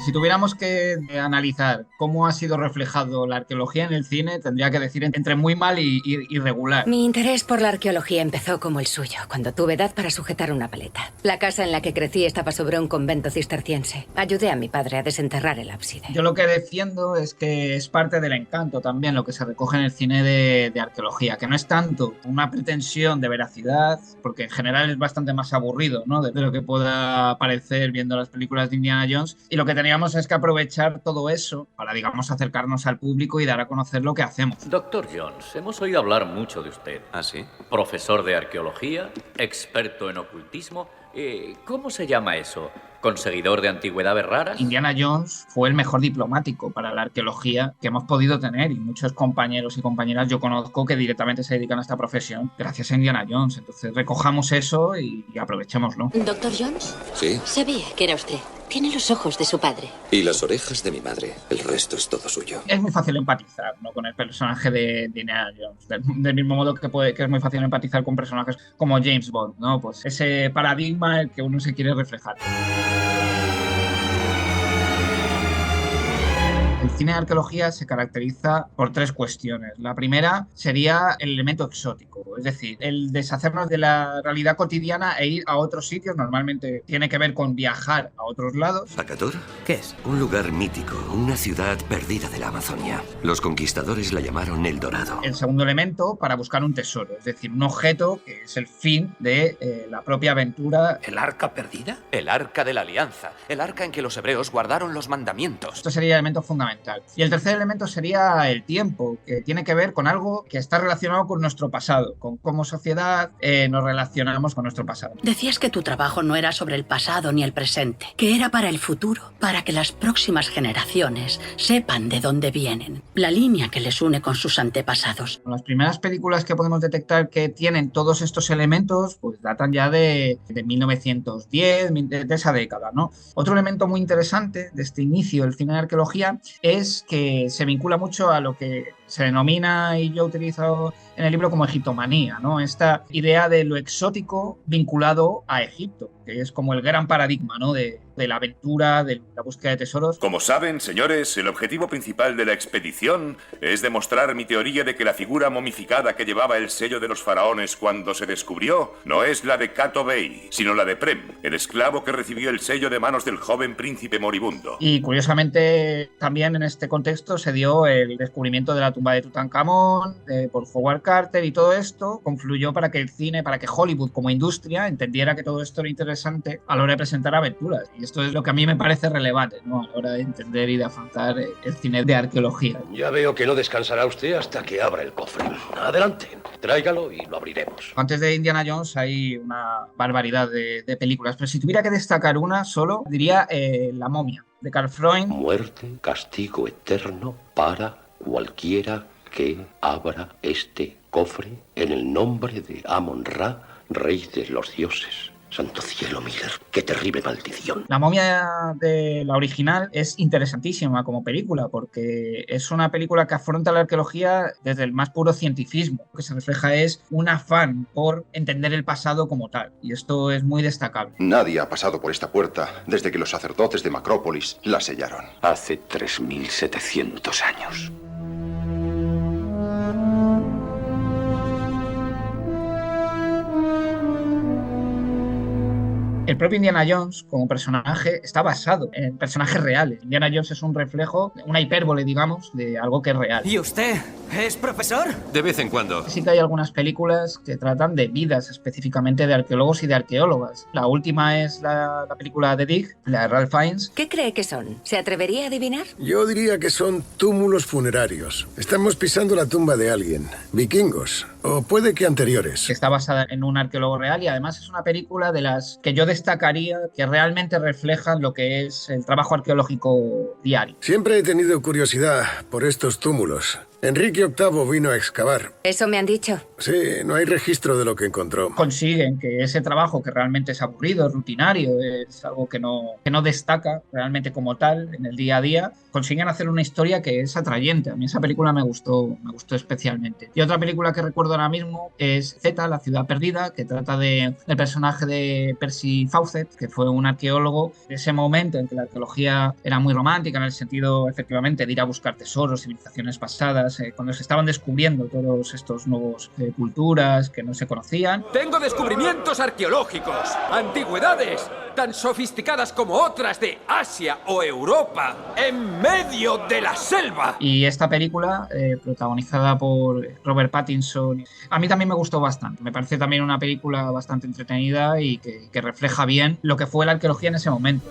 Si tuviéramos que analizar cómo ha sido reflejado la arqueología en el cine, tendría que decir entre muy mal y regular. Mi interés por la arqueología empezó como el suyo, cuando tuve edad para sujetar una paleta. La casa en la que crecí estaba sobre un convento cisterciense. Ayudé a mi padre a desenterrar el ábside. Yo lo que defiendo es que es parte del encanto también lo que se recoge en el cine de arqueología, que no es tanto una pretensión de veracidad, porque en general es bastante más aburrido, ¿no?, de lo que pueda parecer viendo las películas de Indiana Jones, y lo que teníamos es que aprovechar todo eso para, digamos, acercarnos al público y dar a conocer lo que hacemos. Doctor Jones, hemos oído hablar mucho de usted. ¿Ah, sí? Profesor de arqueología, experto en ocultismo. ¿Cómo se llama eso? ¿Conseguidor de antigüedades raras? Indiana Jones fue el mejor diplomático para la arqueología que hemos podido tener, y muchos compañeros y compañeras yo conozco que directamente se dedican a esta profesión gracias a Indiana Jones. Entonces recojamos eso y aprovechémoslo. ¿Doctor Jones? Sí. Sabía que era usted. Tiene los ojos de su padre. Y las orejas de mi madre. El resto es todo suyo. Es muy fácil empatizar, ¿no?, con el personaje de Indiana Jones. Del mismo modo que es muy fácil empatizar con personajes como James Bond, ¿no? Pues ese paradigma en el que uno se quiere reflejar. El cine de arqueología se caracteriza por tres cuestiones. La primera sería el elemento exótico, es decir, el deshacernos de la realidad cotidiana e ir a otros sitios. Normalmente tiene que ver con viajar a otros lados. ¿Acator? ¿Qué es? Un lugar mítico, una ciudad perdida de la Amazonia. Los conquistadores la llamaron El Dorado. El segundo elemento, para buscar un tesoro, es decir, un objeto que es el fin de la propia aventura. ¿El arca perdida? El arca de la alianza, el arca en que los hebreos guardaron los mandamientos. Esto sería el elemento fundamental. Y el tercer elemento sería el tiempo, que tiene que ver con algo que está relacionado con nuestro pasado, con cómo sociedad nos relacionamos con nuestro pasado. Decías que tu trabajo no era sobre el pasado ni el presente, que era para el futuro, para que las próximas generaciones sepan de dónde vienen, la línea que les une con sus antepasados. Las primeras películas que podemos detectar que tienen todos estos elementos pues datan ya de 1910, de esa década, ¿no? Otro elemento muy interesante de este inicio del cine de arqueología es que se vincula mucho a lo que se denomina, y yo utilizo en el libro, como egiptomanía, ¿no? Esta idea de lo exótico vinculado a Egipto, que es como el gran paradigma, ¿no?, de la aventura, de la búsqueda de tesoros. Como saben, señores, el objetivo principal de la expedición es demostrar mi teoría de que la figura momificada que llevaba el sello de los faraones cuando se descubrió no es la de Cato Bey, sino la de Prem, el esclavo que recibió el sello de manos del joven príncipe moribundo. Y curiosamente también en este contexto se dio el descubrimiento de la tumba de Tutankamón por Howard Carter, y todo esto confluyó para que el cine, para que Hollywood como industria entendiera que todo esto era interesante a la hora de presentar aventuras. Y esto es lo que a mí me parece relevante, ¿no?, a la hora de entender y de afrontar el cine de arqueología. Ya veo que no descansará usted hasta que abra el cofre. Adelante, tráigalo y lo abriremos. Antes de Indiana Jones hay una barbaridad de películas, pero si tuviera que destacar una solo, diría La momia, de Karl Freund. Muerte, castigo eterno para cualquiera que abra este cofre en el nombre de Amon-Ra, rey de los dioses. Santo cielo, Miller, qué terrible maldición. La momia de la original es interesantísima como película, porque es una película que afronta la arqueología desde el más puro cientificismo. Lo que se refleja es un afán por entender el pasado como tal, y esto es muy destacable. Nadie ha pasado por esta puerta desde que los sacerdotes de Macrópolis la sellaron. Hace 3700 años. El propio Indiana Jones, como personaje, está basado en personajes reales. Indiana Jones es un reflejo, una hipérbole, digamos, de algo que es real. ¿Y usted es profesor? De vez en cuando. Sí que hay algunas películas que tratan de vidas específicamente de arqueólogos y de arqueólogas. La última es la película de Dig, la de Ralph Fiennes. ¿Qué cree que son? ¿Se atrevería a adivinar? Yo diría que son túmulos funerarios. Estamos pisando la tumba de alguien. Vikingos. O puede que anteriores. Está basada en un arqueólogo real, y además es una película de las que yo destacaría que realmente reflejan lo que es el trabajo arqueológico diario. Siempre he tenido curiosidad por estos túmulos. Enrique VIII vino a excavar. ¿Eso me han dicho? Sí, no hay registro de lo que encontró. Consiguen que ese trabajo, que realmente es aburrido, es rutinario, es algo que no destaca realmente como tal en el día a día, consiguen hacer una historia que es atrayente. A mí esa película me gustó especialmente. Y otra película que recuerdo ahora mismo es Z, La ciudad perdida, que trata del personaje de Percy Fawcett, que fue un arqueólogo de ese momento en que la arqueología era muy romántica, en el sentido, efectivamente, de ir a buscar tesoros, civilizaciones pasadas, cuando se estaban descubriendo todos estos nuevos culturas que no se conocían. Tengo descubrimientos arqueológicos, antigüedades tan sofisticadas como otras de Asia o Europa, en medio de la selva. Y esta película, protagonizada por Robert Pattinson, a mí también me gustó bastante. Me parece también una película bastante entretenida y que refleja bien lo que fue la arqueología en ese momento.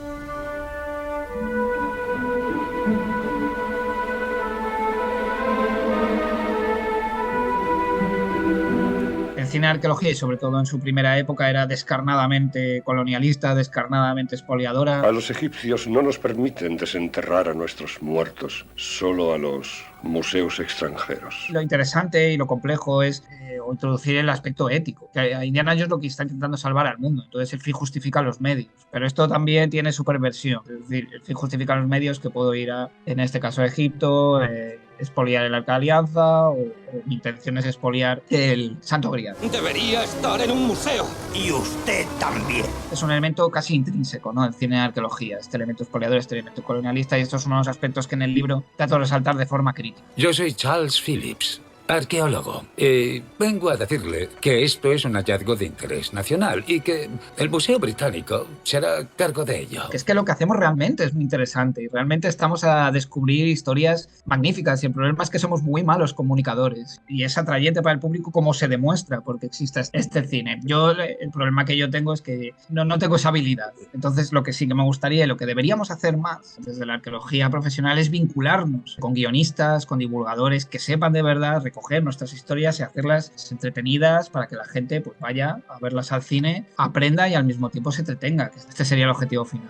El cine de arqueología, y sobre todo en su primera época, era descarnadamente colonialista, descarnadamente expoliadora. A los egipcios no nos permiten desenterrar a nuestros muertos, solo a los museos extranjeros. Lo interesante y lo complejo es introducir el aspecto ético. Que a Indiana Jones lo que está intentando salvar al mundo, entonces el fin justifica los medios. Pero esto también tiene su perversión, es decir, el fin justifica los medios, que puedo ir en este caso a Egipto, expoliar el Arca de Alianza, o mi intención es expoliar el Santo Grial. Debería estar en un museo. Y usted también. Es un elemento casi intrínseco, ¿no?, del cine de arqueología, este elemento expoliador, este elemento colonialista, y estos son unos aspectos que en el libro trato de resaltar de forma crítica. Yo soy Charles Phillips, arqueólogo. Vengo a decirle que esto es un hallazgo de interés nacional y que el Museo Británico se hará cargo de ello. Es que lo que hacemos realmente es muy interesante y realmente estamos a descubrir historias magníficas, y el problema es que somos muy malos comunicadores y es atrayente para el público como se demuestra porque existe este cine. El problema que yo tengo es que no tengo esa habilidad. Entonces lo que sí que me gustaría y lo que deberíamos hacer más desde la arqueología profesional es vincularnos con guionistas, con divulgadores que sepan de verdad recoger nuestras historias y hacerlas entretenidas para que la gente pues vaya a verlas al cine, aprenda y al mismo tiempo se entretenga, que este sería el objetivo final.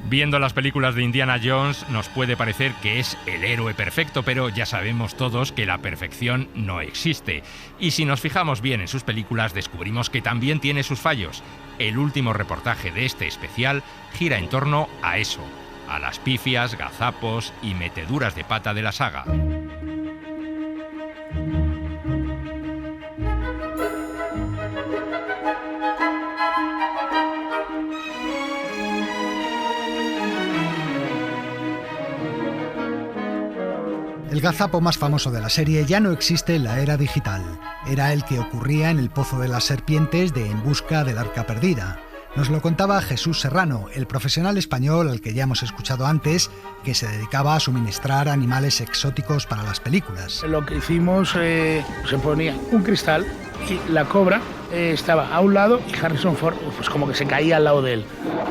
Viendo las películas de Indiana Jones nos puede parecer que es el héroe perfecto, pero ya sabemos todos que la perfección no existe. Y si nos fijamos bien en sus películas descubrimos que también tiene sus fallos. El último reportaje de este especial gira en torno a eso, a las pifias, gazapos y meteduras de pata de la saga. El gazapo más famoso de la serie ya no existe en la era digital. Era el que ocurría en el Pozo de las Serpientes de En busca del Arca Perdida. Nos lo contaba Jesús Serrano, el profesional español al que ya hemos escuchado antes, que se dedicaba a suministrar animales exóticos para las películas. Lo que hicimos, se ponía un cristal y la cobra estaba a un lado y Harrison Ford pues como que se caía al lado de él.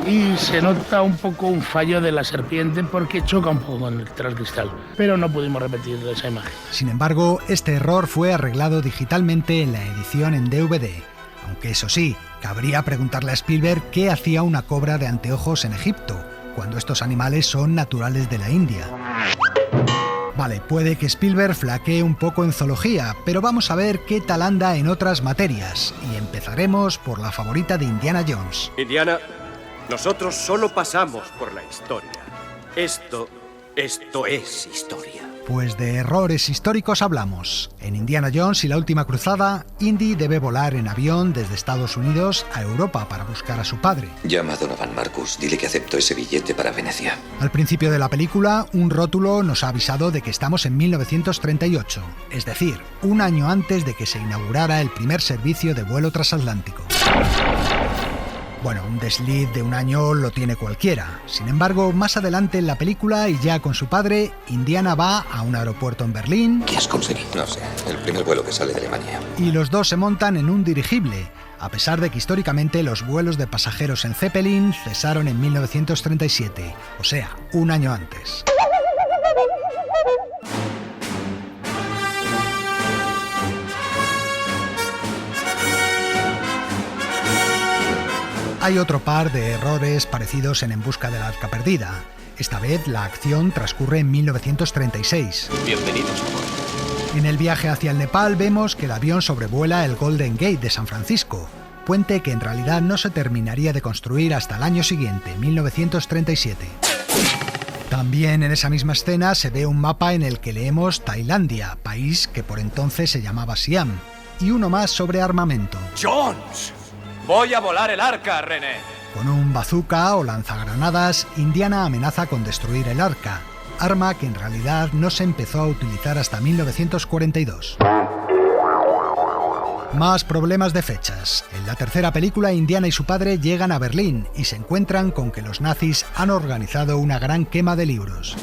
Y se nota un poco un fallo de la serpiente porque choca un poco con el cristal, pero no pudimos repetir esa imagen. Sin embargo, este error fue arreglado digitalmente en la edición en DVD. Aunque eso sí, cabría preguntarle a Spielberg qué hacía una cobra de anteojos en Egipto, cuando estos animales son naturales de la India. Vale, puede que Spielberg flaquee un poco en zoología, pero vamos a ver qué tal anda en otras materias, y empezaremos por la favorita de Indiana Jones. Indiana, nosotros solo pasamos por la historia. Esto es historia. Pues de errores históricos hablamos. En Indiana Jones y la última cruzada, Indy debe volar en avión desde Estados Unidos a Europa para buscar a su padre. Llama a Donovan Marcus, dile que acepto ese billete para Venecia. Al principio de la película, un rótulo nos ha avisado de que estamos en 1938, es decir, un año antes de que se inaugurara el primer servicio de vuelo transatlántico. Bueno, un desliz de un año lo tiene cualquiera. Sin embargo, más adelante en la película y ya con su padre, Indiana va a un aeropuerto en Berlín. ¿Qué has conseguido? No sé, el primer vuelo que sale de Alemania. Y los dos se montan en un dirigible, a pesar de que históricamente los vuelos de pasajeros en Zeppelin cesaron en 1937, o sea, un año antes. Hay otro par de errores parecidos en En busca del Arca Perdida. Esta vez la acción transcurre en 1936. Bienvenidos. En el viaje hacia el Nepal vemos que el avión sobrevuela el Golden Gate de San Francisco, puente que en realidad no se terminaría de construir hasta el año siguiente, 1937. También en esa misma escena se ve un mapa en el que leemos Tailandia, país que por entonces se llamaba Siam, y uno más sobre armamento. ¡Jones! Voy a volar el arca, René. Con un bazooka o lanzagranadas, Indiana amenaza con destruir el arca, arma que en realidad no se empezó a utilizar hasta 1942. Más problemas de fechas. En la tercera película, Indiana y su padre llegan a Berlín y se encuentran con que los nazis han organizado una gran quema de libros.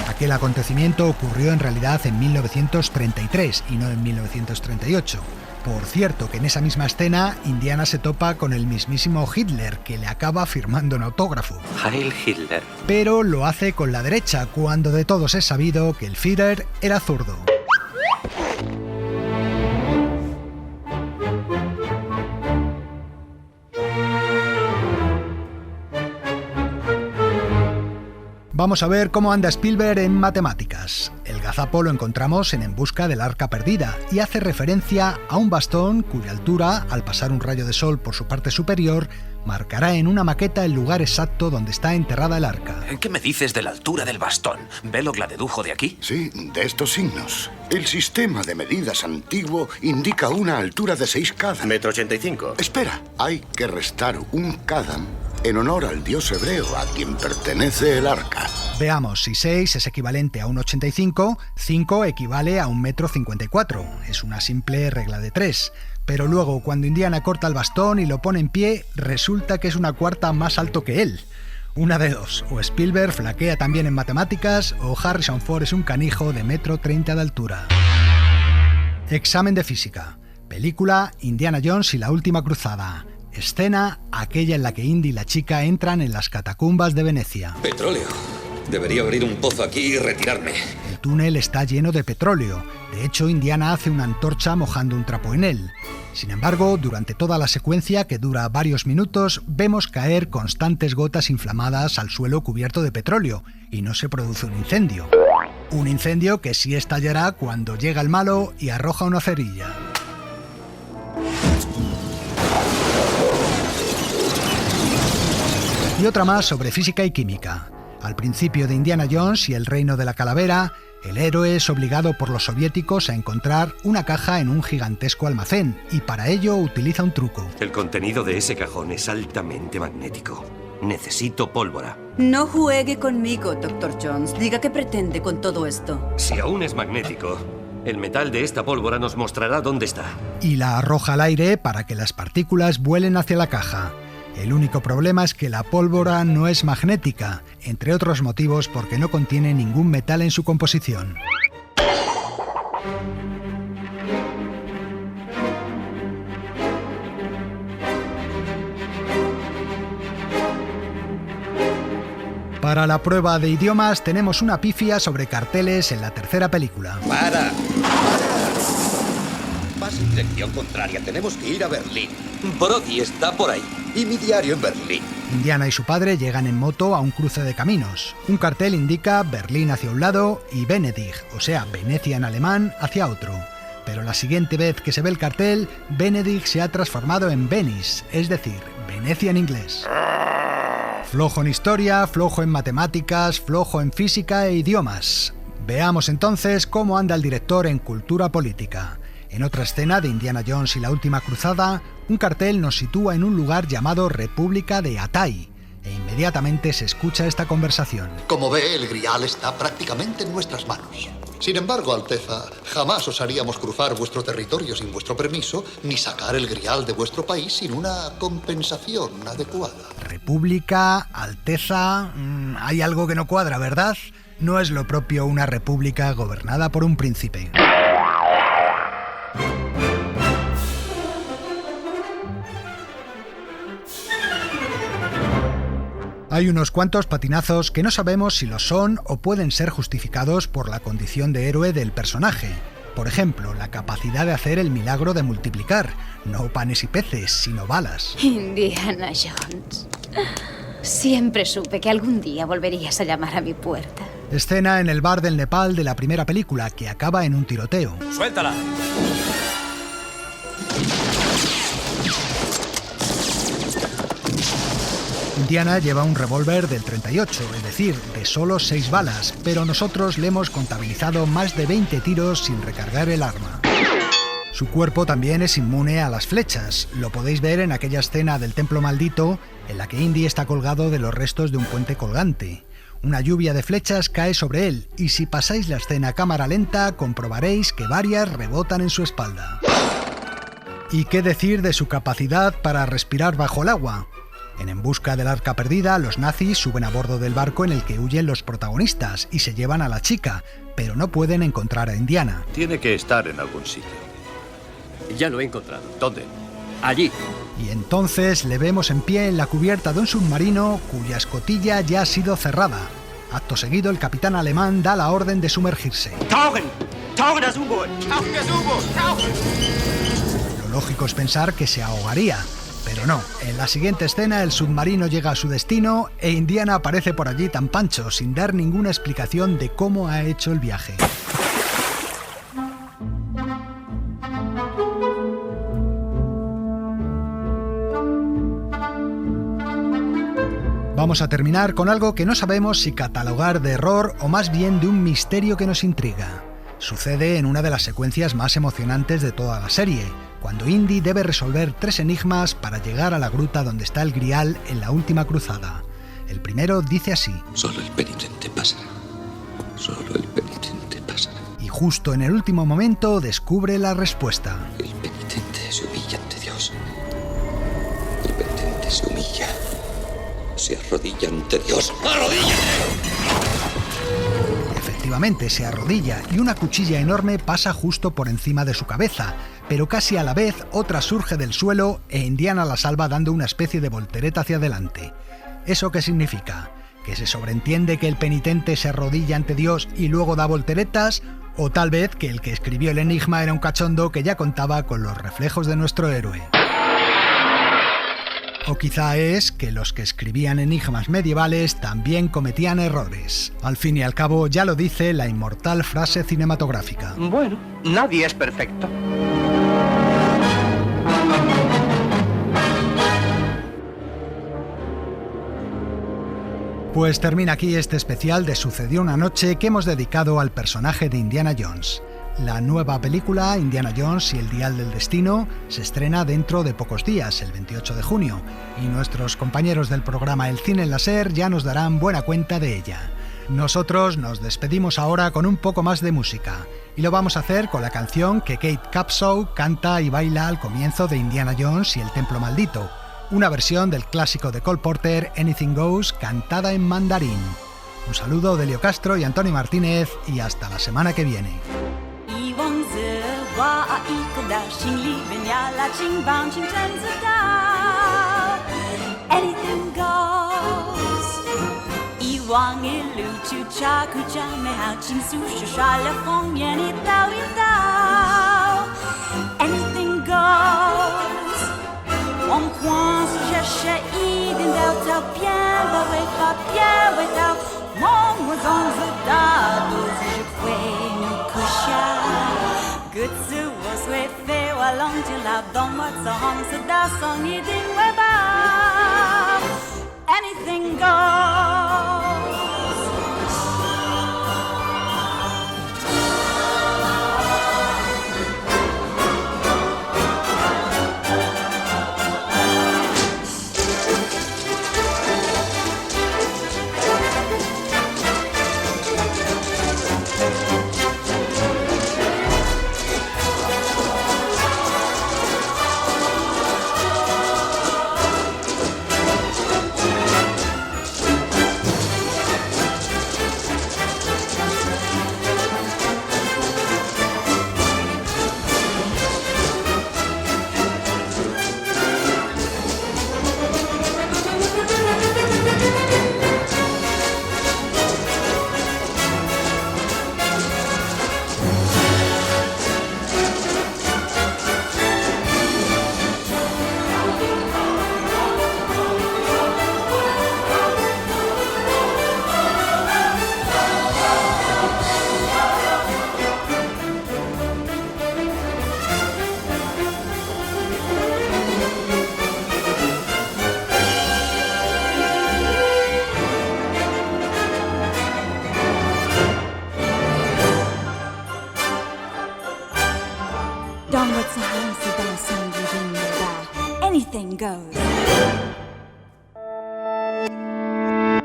Aquel acontecimiento ocurrió en realidad en 1933 y no en 1938. Por cierto, que en esa misma escena, Indiana se topa con el mismísimo Hitler, que le acaba firmando un autógrafo. Heil Hitler. Pero lo hace con la derecha, cuando de todos es sabido que el Führer era zurdo. Vamos a ver cómo anda Spielberg en matemáticas. El gazapo lo encontramos en Busca del Arca Perdida y hace referencia a un bastón cuya altura, al pasar un rayo de sol por su parte superior, marcará en una maqueta el lugar exacto donde está enterrada el arca. ¿Qué me dices de la altura del bastón? ¿Belloc la dedujo de aquí? Sí, de estos signos. El sistema de medidas antiguo indica una altura de 6 kadam. 1,85 m. Espera, hay que restar un kadam en honor al dios hebreo a quien pertenece el arca. Veamos, si 6 es equivalente a 1,85, 5 equivale a 1,54 m. Es una simple regla de 3. Pero luego, cuando Indiana corta el bastón y lo pone en pie, resulta que es una cuarta más alto que él. Una de dos, o Spielberg flaquea también en matemáticas, o Harrison Ford es un canijo de 1,30 m de altura. Examen de física. Película Indiana Jones y la última cruzada. Escena aquella en la que Indy y la chica entran en las catacumbas de Venecia. Petróleo. Debería abrir un pozo aquí y retirarme. El túnel está lleno de petróleo. De hecho, Indiana hace una antorcha mojando un trapo en él. Sin embargo, durante toda la secuencia, que dura varios minutos, vemos caer constantes gotas inflamadas al suelo cubierto de petróleo y no se produce un incendio. Un incendio que sí estallará cuando llega el malo y arroja una cerilla. Y otra más sobre física y química. Al principio de Indiana Jones y el reino de la calavera, el héroe es obligado por los soviéticos a encontrar una caja en un gigantesco almacén y para ello utiliza un truco. El contenido de ese cajón es altamente magnético. Necesito pólvora. No juegue conmigo, Dr. Jones. Diga qué pretende con todo esto. Si aún es magnético, el metal de esta pólvora nos mostrará dónde está. Y la arroja al aire para que las partículas vuelen hacia la caja. El único problema es que la pólvora no es magnética, entre otros motivos porque no contiene ningún metal en su composición. Para la prueba de idiomas tenemos una pifia sobre carteles en la tercera película. ¡Para! Vas en dirección contraria. Tenemos que ir a Berlín. Brody está por ahí. Y mi diario en Berlín. Indiana y su padre llegan en moto a un cruce de caminos. Un cartel indica Berlín hacia un lado y Venedig, o sea, Venecia en alemán, hacia otro. Pero la siguiente vez que se ve el cartel, Venedig se ha transformado en Venice, es decir, Venecia en inglés. Flojo en historia, flojo en matemáticas, flojo en física e idiomas. Veamos entonces cómo anda el director en cultura política. En otra escena de Indiana Jones y la última cruzada, un cartel nos sitúa en un lugar llamado República de Atay, e inmediatamente se escucha esta conversación. Como ve, el grial está prácticamente en nuestras manos. Sin embargo, Alteza, jamás osaríamos cruzar vuestro territorio sin vuestro permiso, ni sacar el grial de vuestro país sin una compensación adecuada. República, Alteza... hay algo que no cuadra, ¿verdad? No es lo propio una república gobernada por un príncipe. Hay unos cuantos patinazos que no sabemos si lo son o pueden ser justificados por la condición de héroe del personaje. Por ejemplo, la capacidad de hacer el milagro de multiplicar, no panes y peces, sino balas. Indiana Jones. Siempre supe que algún día volverías a llamar a mi puerta. Escena en el bar del Nepal de la primera película, que acaba en un tiroteo. ¡Suéltala! Indiana lleva un revólver del 38, es decir, de solo 6 balas, pero nosotros le hemos contabilizado más de 20 tiros sin recargar el arma. Su cuerpo también es inmune a las flechas. Lo podéis ver en aquella escena del templo maldito en la que Indy está colgado de los restos de un puente colgante. Una lluvia de flechas cae sobre él y si pasáis la escena a cámara lenta comprobaréis que varias rebotan en su espalda. ¿Y qué decir de su capacidad para respirar bajo el agua? En busca del arca perdida, los nazis suben a bordo del barco en el que huyen los protagonistas y se llevan a la chica, pero no pueden encontrar a Indiana. Tiene que estar en algún sitio. Ya lo he encontrado. ¿Dónde? Allí. Y entonces le vemos en pie en la cubierta de un submarino cuya escotilla ya ha sido cerrada. Acto seguido, el capitán alemán da la orden de sumergirse. ¡Tauchen! ¡Tauchen das U-Boot! ¡Tauchen das U-Boot! ¡Tauchen! Lo lógico es pensar que se ahogaría, pero no. En la siguiente escena el submarino llega a su destino e Indiana aparece por allí tan pancho, sin dar ninguna explicación de cómo ha hecho el viaje. Vamos a terminar con algo que no sabemos si catalogar de error o más bien de un misterio que nos intriga. Sucede en una de las secuencias más emocionantes de toda la serie, cuando Indy debe resolver 3 enigmas para llegar a la gruta donde está el Grial en la última cruzada. El primero dice así: Solo el penitente pasará. Solo el penitente pasará. Y justo en el último momento descubre la respuesta. El penitente se humilla ante Dios. El penitente se humilla. Se arrodilla ante Dios. ¡Arrodíllate! Efectivamente, se arrodilla y una cuchilla enorme pasa justo por encima de su cabeza, pero casi a la vez otra surge del suelo e Indiana la salva dando una especie de voltereta hacia adelante. ¿Eso qué significa? ¿Que se sobreentiende que el penitente se arrodilla ante Dios y luego da volteretas? ¿O tal vez que el que escribió el enigma era un cachondo que ya contaba con los reflejos de nuestro héroe? O quizá es que los que escribían enigmas medievales también cometían errores. Al fin y al cabo, ya lo dice la inmortal frase cinematográfica. Bueno, nadie es perfecto. Pues termina aquí este especial de Sucedió una noche que hemos dedicado al personaje de Indiana Jones. La nueva película, Indiana Jones y el Dial del Destino, se estrena dentro de pocos días, el 28 de junio, y nuestros compañeros del programa El Cine en la SER ya nos darán buena cuenta de ella. Nosotros nos despedimos ahora con un poco más de música, y lo vamos a hacer con la canción que Kate Capshaw canta y baila al comienzo de Indiana Jones y el Templo Maldito, una versión del clásico de Cole Porter, Anything Goes, cantada en mandarín. Un saludo de Leo Castro y Antonio Martínez, y hasta la semana que viene. 哇啊一个到心里面呀啦金棒金针子刀 Anything goes 一往一路去查苦家美好情愫是刷了风眼一刀一刀 Anything goes on point si cherchais一点到照片把尾巴别味道梦我总知道独自是会你可笑 Good to was with fair while long till I've done what songs so that song you didn't wear about anything goes.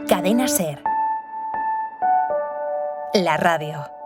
Cadena SER. la radio.